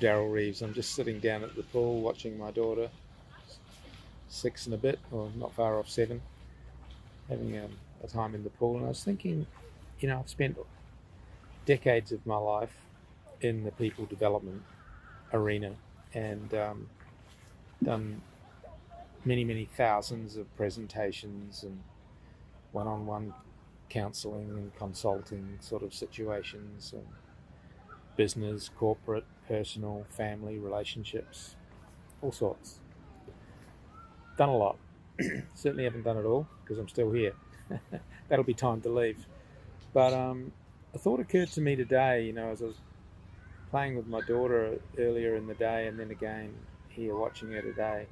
Darryl Reeves. I'm just sitting down at the pool watching my daughter, 6 and a bit, or not far off 7, having a time in the pool. And I was thinking, I've spent decades of my life in the people development arena and done many, many thousands of presentations and one-on-one counselling and consulting sort of situations, and business, corporate, personal, family, relationships, all sorts. Done a lot. Certainly haven't done it all because I'm still here. That'll be time to leave. But a thought occurred to me today, as I was playing with my daughter earlier in the day and then again here watching her today.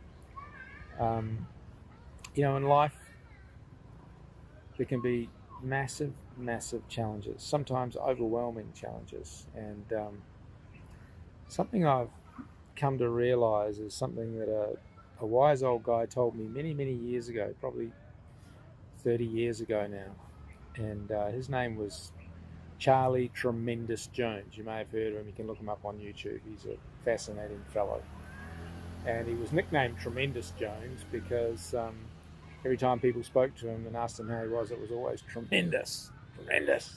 In life there can be massive, massive challenges, sometimes overwhelming challenges. And something I've come to realize is something that a wise old guy told me many, many years ago, probably 30 years ago now. And his name was Charlie Tremendous Jones. You may have heard of him. You can look him up on YouTube. He's a fascinating fellow. And he was nicknamed Tremendous Jones because every time people spoke to him and asked him how he was, it was always tremendous, tremendous.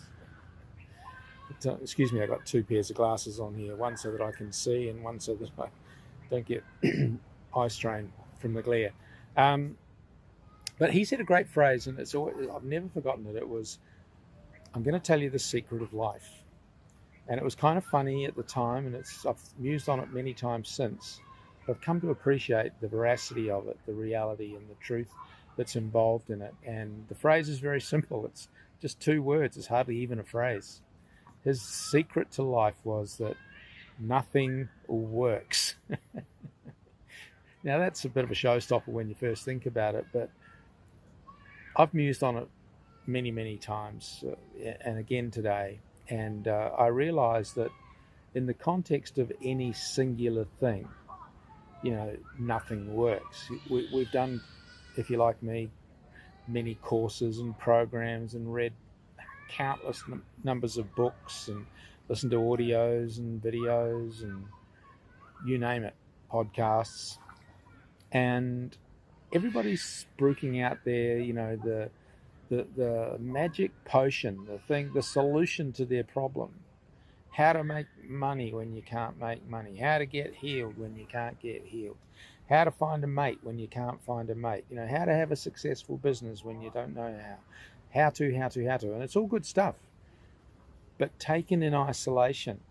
But, excuse me, I've got 2 pairs of glasses on here, one so that I can see and one so that I don't get eye strain from the glare. But he said a great phrase, and I've never forgotten it. It was, "I'm going to tell you the secret of life." And it was kind of funny at the time, and I've mused on it many times since. I've come to appreciate the veracity of it, the reality and the truth that's involved in it. And the phrase is very simple. It's just 2 words. It's hardly even a phrase. His secret to life was that nothing works. Now, that's a bit of a showstopper when you first think about it, but I've mused on it many, many times, and again today. And I realised that in the context of any singular thing, nothing works. We've done, if you're like me, many courses and programs and read countless numbers of books and listened to audios and videos and you name it, podcasts. And everybody's spruiking out there, the magic potion, the solution to their problem. How to make money when you can't make money. How to get healed when you can't get healed. How to find a mate when you can't find a mate. How to have a successful business when you don't know how. How to. And it's all good stuff. But taken in isolation,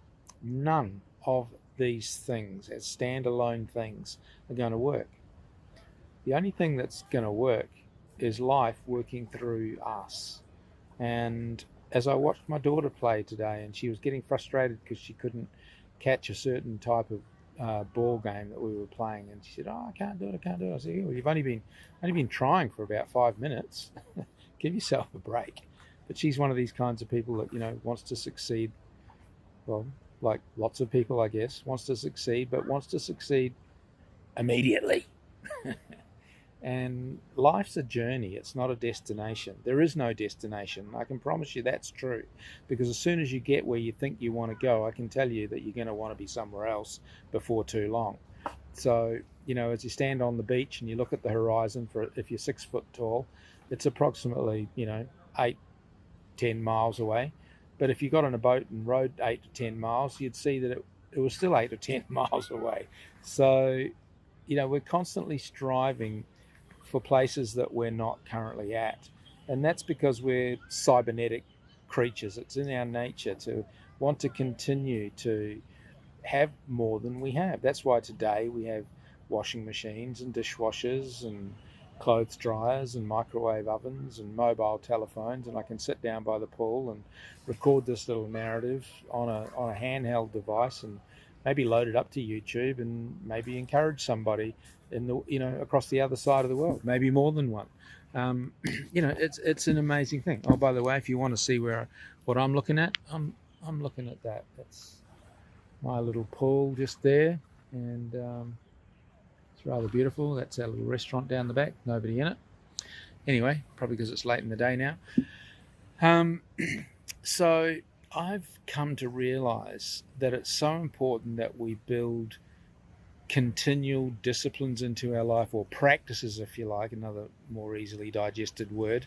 none of these things as standalone things are going to work. The only thing that's going to work is life working through us. And as I watched my daughter play today, and she was getting frustrated because she couldn't catch a certain type of ball game that we were playing, and she said, "Oh, I can't do it. I said, "Well, you've only been trying for about 5 minutes. Give yourself a break." But she's one of these kinds of people that wants to succeed. Well, like lots of people, I guess, wants to succeed, but wants to succeed immediately. And life's a journey. It's not a destination. There is no destination. I can promise you that's true. Because as soon as you get where you think you want to go, I can tell you that you're going to want to be somewhere else before too long. So, as you stand on the beach and you look at the horizon, if you're 6 foot tall, it's approximately, 8-10 miles away. But if you got on a boat and rowed 8 to 10 miles, you'd see that it was still 8 or 10 miles away. So, we're constantly striving for places that we're not currently at. And that's because we're cybernetic creatures. It's in our nature to want to continue to have more than we have. That's why today we have washing machines and dishwashers and clothes dryers and microwave ovens and mobile telephones, and I can sit down by the pool and record this little narrative on a handheld device and maybe load it up to YouTube and maybe encourage somebody across the other side of the world, maybe more than one. It's an amazing thing. Oh, by the way, if you want to see what I'm looking at, I'm looking at that. That's my little pool just there, and it's rather beautiful. That's our little restaurant down the back. Nobody in it. Anyway, probably because it's late in the day now. So I've come to realize that it's so important that we build continual disciplines into our life, or practices, if you like, another more easily digested word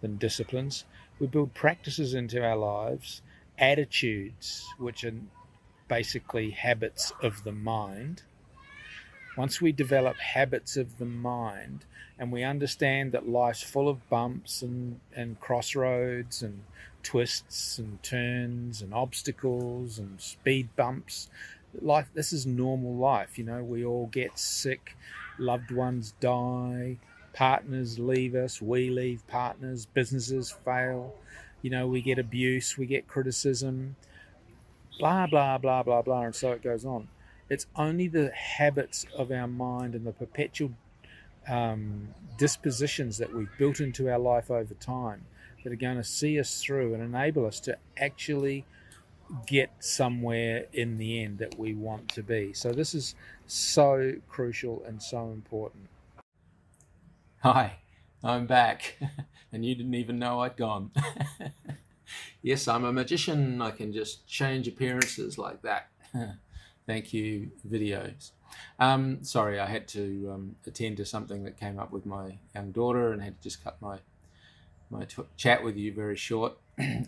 than disciplines. We build practices into our lives, attitudes, which are basically habits of the mind. Once we develop habits of the mind and we understand that life's full of bumps and crossroads and twists and turns and obstacles and speed bumps, life, this is normal life. We all get sick, loved ones die, partners leave us, we leave partners, businesses fail, we get abuse, we get criticism, blah, blah, blah, blah, blah, and so it goes on. It's only the habits of our mind and the perpetual dispositions that we've built into our life over time that are going to see us through and enable us to actually get somewhere in the end that we want to be. So this is so crucial and so important. Hi, I'm back, and you didn't even know I'd gone. Yes, I'm a magician. I can just change appearances like that. Thank you, videos. Sorry, I had to attend to something that came up with my young daughter and had to just cut my chat with you very short.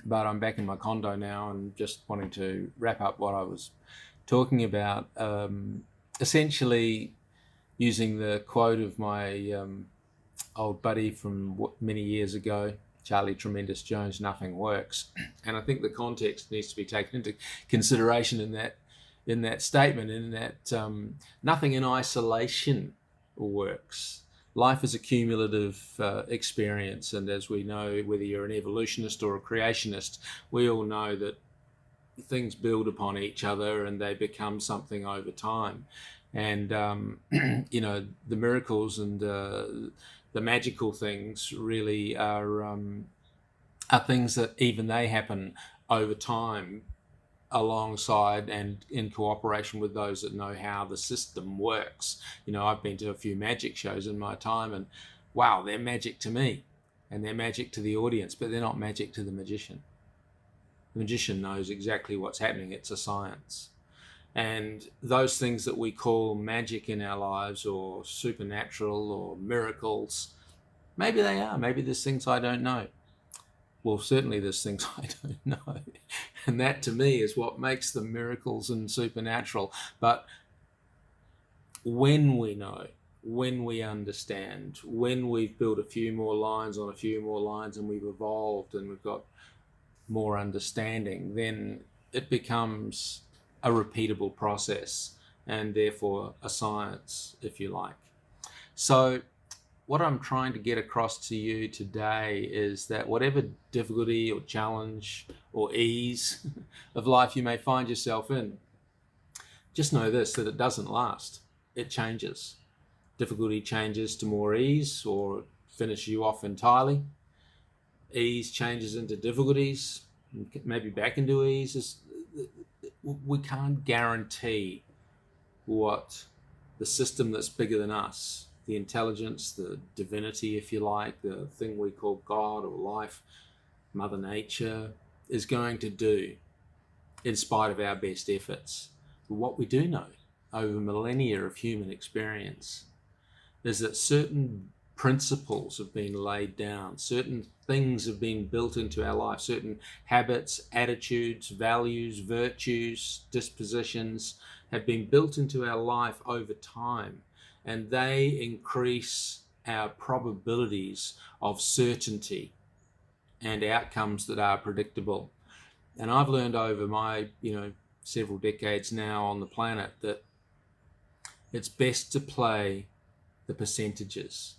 But I'm back in my condo now and just wanting to wrap up what I was talking about. Essentially, using the quote of my old buddy from many years ago, Charlie Tremendous Jones, nothing works. And I think the context needs to be taken into consideration in that statement, in that nothing in isolation works. Life is a cumulative experience, and as we know, whether you're an evolutionist or a creationist, we all know that things build upon each other and they become something over time. And the miracles and the magical things really are things that even they happen over time, alongside and in cooperation with those that know how the system works. I've been to a few magic shows in my time, and wow, they're magic to me and they're magic to the audience, but they're not magic to the magician. The magician knows exactly what's happening. It's a science. And those things that we call magic in our lives, or supernatural, or miracles, maybe they are. Maybe there's things I don't know. Well, certainly there's things I don't know. And that to me is what makes them miracles and supernatural. But when we know, when we understand, when we've built a few more lines on a few more lines and we've evolved and we've got more understanding, then it becomes a repeatable process and therefore a science, if you like. So what I'm trying to get across to you today is that whatever difficulty or challenge or ease of life you may find yourself in, just know this, that it doesn't last. It changes. Difficulty changes to more ease or finish you off entirely. Ease changes into difficulties, maybe back into ease. We can't guarantee what the system that's bigger than us, the intelligence, the divinity, if you like, the thing we call God or life, Mother Nature, is going to do in spite of our best efforts. But what we do know over millennia of human experience is that certain principles have been laid down, certain things have been built into our life, certain habits, attitudes, values, virtues, dispositions have been built into our life over time, and they increase our probabilities of certainty and outcomes that are predictable. And I've learned over my several decades now on the planet that it's best to play the percentages.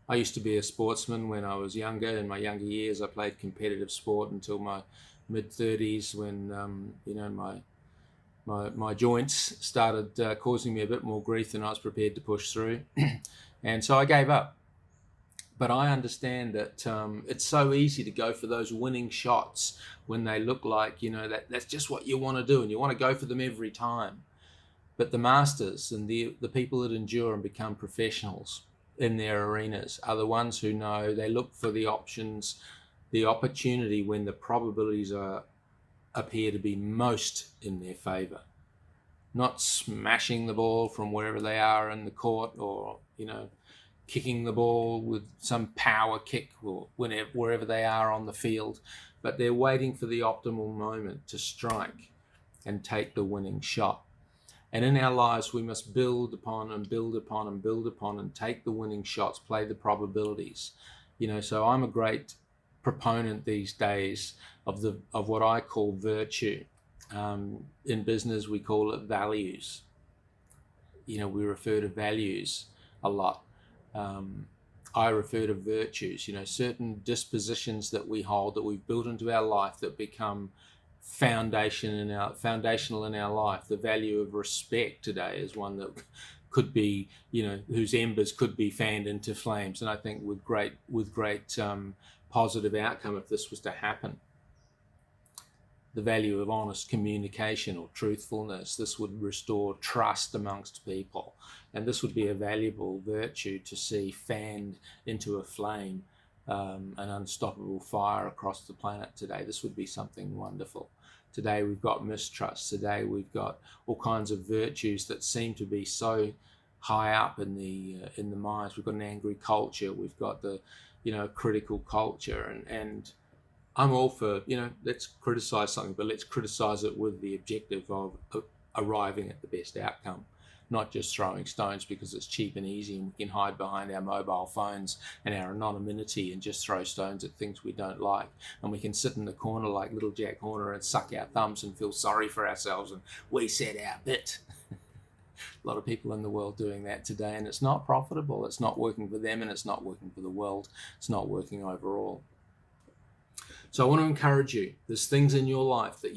I used to be a sportsman when I was younger. In my younger years, I played competitive sport until my mid-30s, when my joints started causing me a bit more grief than I was prepared to push through. And so I gave up. But I understand that it's so easy to go for those winning shots when they look like, that's just what you want to do, and you want to go for them every time. But the masters and the people that endure and become professionals in their arenas are the ones who know. They look for the options, the opportunity when the probabilities are appear to be most in their favour. Not smashing the ball from wherever they are in the court, or, kicking the ball with some power kick, or wherever they are on the field, but they're waiting for the optimal moment to strike and take the winning shot. And in our lives, we must build upon and build upon and build upon and take the winning shots, play the probabilities. So I'm a great proponent these days of what I call virtue. In business, we call it values. We refer to values a lot. I refer to virtues, certain dispositions that we hold, that we've built into our life, that become foundational in our life. The value of respect today is one that could be, whose embers could be fanned into flames. And I think with great positive outcome if this was to happen. The value of honest communication or truthfulness. This would restore trust amongst people. And this would be a valuable virtue to see fanned into a flame, an unstoppable fire across the planet today. This would be something wonderful. Today we've got mistrust. Today we've got all kinds of virtues that seem to be so high up in the minds. We've got an angry culture. We've got the critical culture, and I'm all for, let's criticize something, but let's criticize it with the objective of arriving at the best outcome, not just throwing stones because it's cheap and easy and we can hide behind our mobile phones and our anonymity and just throw stones at things we don't like. And we can sit in the corner like little Jack Horner and suck our thumbs and feel sorry for ourselves and we said our bit. A lot of people in the world doing that today, and it's not profitable. It's not working for them, and it's not working for the world. It's not working overall. So I want to encourage you. There's things in your life that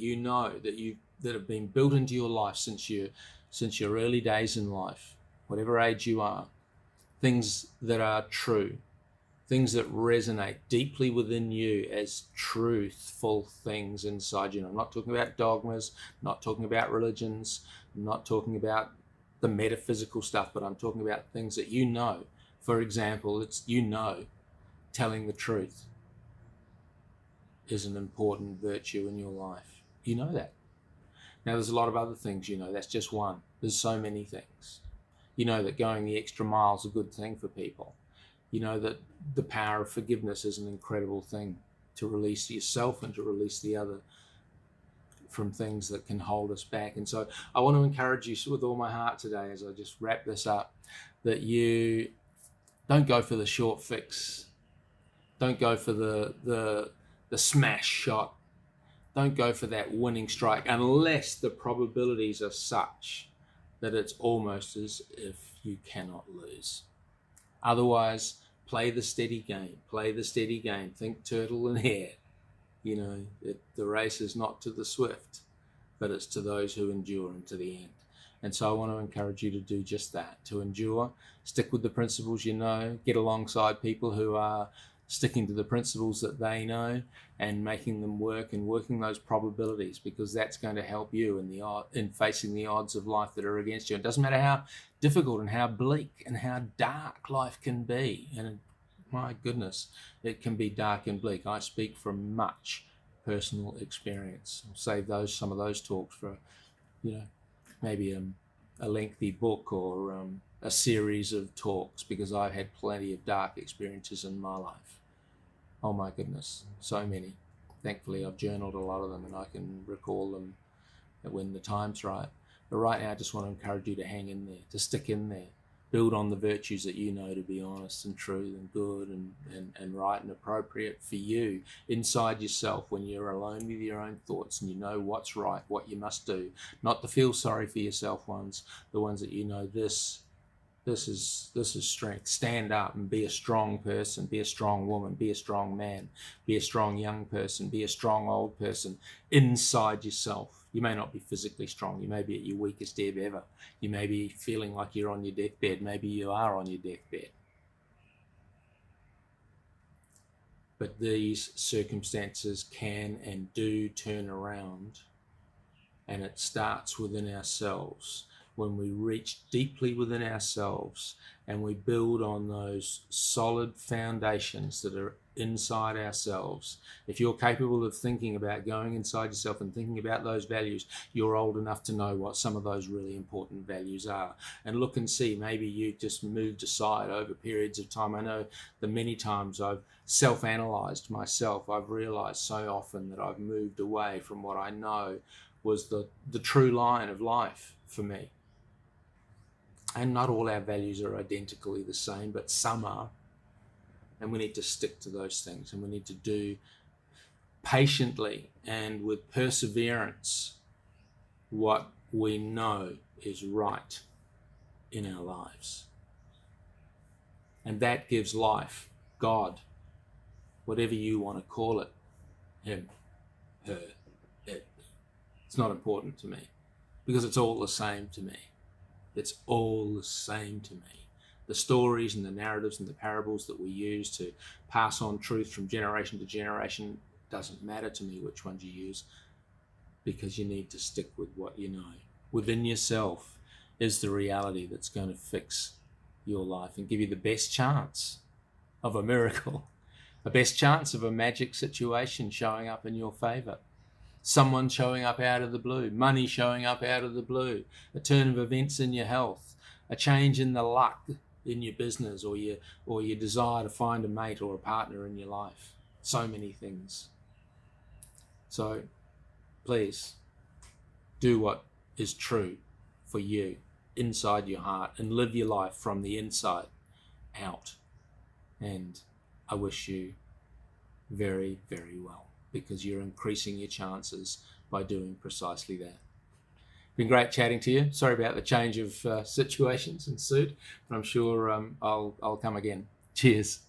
that have been built into your life since your early days in life, whatever age you are. Things that are true, things that resonate deeply within you as truthful things inside you. And I'm not talking about dogmas, I'm not talking about religions, I'm not talking about the metaphysical stuff, but I'm talking about things that you know. For example, it's telling the truth is an important virtue in your life. You know that. Now, there's a lot of other things, that's just one. There's so many things. You know that going the extra mile is a good thing for people. You know that the power of forgiveness is an incredible thing to release yourself and to release the other from things that can hold us back. And so I want to encourage you with all my heart today, as I just wrap this up, that you don't go for the short fix. Don't go for the smash shot. Don't go for that winning strike unless the probabilities are such that it's almost as if you cannot lose. Otherwise, play the steady game. Play the steady game. Think turtle and hare. The race is not to the swift, but it's to those who endure unto the end. And so I want to encourage you to do just that, to endure, stick with the principles get alongside people who are sticking to the principles that they know and making them work and working those probabilities, because that's going to help you in facing the odds of life that are against you. It doesn't matter how difficult and how bleak and how dark life can be. And my goodness, it can be dark and bleak. I speak from much personal experience. I'll save some of those talks for, maybe a lengthy book or a series of talks, because I've had plenty of dark experiences in my life. Oh my goodness, so many. Thankfully, I've journaled a lot of them and I can recall them when the time's right. But right now, I just want to encourage you to hang in there, to stick in there. Build on the virtues that you know to be honest and true and good and right and appropriate for you inside yourself when you're alone with your own thoughts and you know what's right, what you must do. Not the feel sorry for yourself ones, the ones that this is strength. Stand up and be a strong person, be a strong woman, be a strong man, be a strong young person, be a strong old person inside yourself. You may not be physically strong. You may be at your weakest ebb ever. You may be feeling like you're on your deathbed. Maybe you are on your deathbed. But these circumstances can and do turn around, and it starts within ourselves. When we reach deeply within ourselves and we build on those solid foundations that are inside ourselves. If you're capable of thinking about going inside yourself and thinking about those values, you're old enough to know what some of those really important values are. And look and see, maybe you just moved aside over periods of time. I know the many times I've self-analyzed myself, I've realized so often that I've moved away from what I know was the true line of life for me. And not all our values are identically the same, but some are. And we need to stick to those things, and we need to do patiently and with perseverance what we know is right in our lives. And that gives life, God, whatever you want to call it, him, her, it. It's not important to me because it's all the same to me. It's all the same to me. The stories and the narratives and the parables that we use to pass on truth from generation to generation, doesn't matter to me which ones you use, because you need to stick with what you know. Within yourself is the reality that's going to fix your life and give you the best chance of a miracle, the best chance of a magic situation showing up in your favor. Someone showing up out of the blue, money showing up out of the blue, a turn of events in your health, a change in the luck in your business, or your desire to find a mate or a partner in your life. So many things. So please do what is true for you inside your heart and live your life from the inside out. And I wish you very, very well, because you're increasing your chances by doing precisely that. Been great chatting to you. Sorry about the change of situations and suit, but I'm sure I'll come again. Cheers.